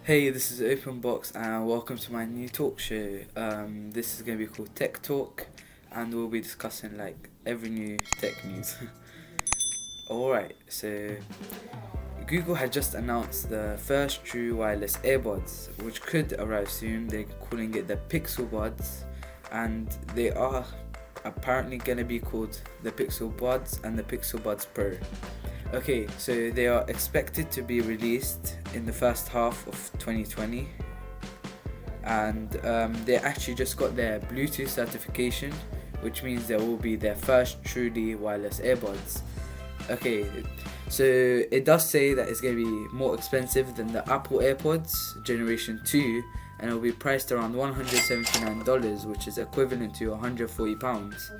Hey, this is OpenBox and welcome to my new talk show. This is going to be called TechTalk and we'll be discussing like every new tech news. Alright, so Google had just announced the first true wireless earbuds which could arrive soon. They're calling it the Pixel Buds and they are apparently going to be called the Pixel Buds and the Pixel Buds Pro. Okay, so they are expected to be released in the first half of 2020 and they actually just got their Bluetooth certification, which means they will be their first truly wireless earbuds. Okay, so it does say that it's going to be more expensive than the Apple AirPods Generation 2 and it will be priced around $179, which is equivalent to £140.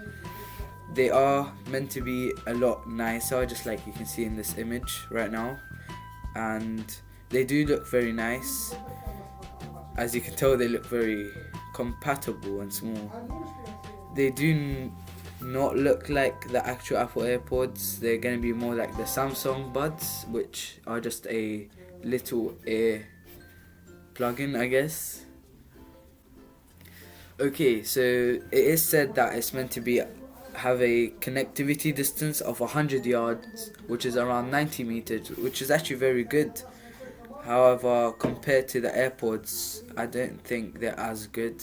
They are meant to be a lot nicer, just like you can see in this image right now, and they do look very nice. As you can tell, they look very compatible and small. They do not look like the actual Apple AirPods. They're going to be more like the Samsung Buds, which are just a little ear plug-in, I guess. Okay, so it is said that it's meant to have a connectivity distance of 100 yards, which is around 90 meters, which is actually very good. However, compared to the AirPods, I don't think they're as good.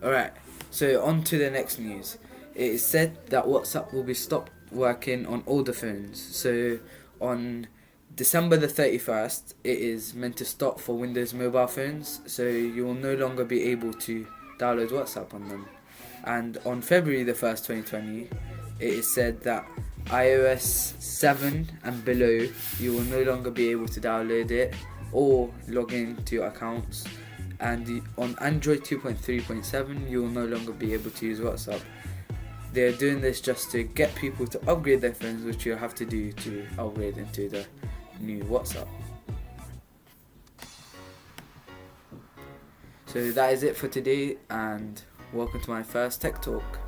Alright, so on to the next news. It is said that WhatsApp will be stopped working on older phones. So on December the 31st, it is meant to stop for Windows mobile phones, so you will no longer be able to download WhatsApp on them. And on February the 1st, 2020, it is said that iOS 7 and below, you will no longer be able to download it or log into your accounts. And on Android 2.3.7, you will no longer be able to use WhatsApp. They're doing this just to get people to upgrade their phones, which you'll have to do to upgrade into the new WhatsApp. So that is it for today, and welcome to my first Tech Talk.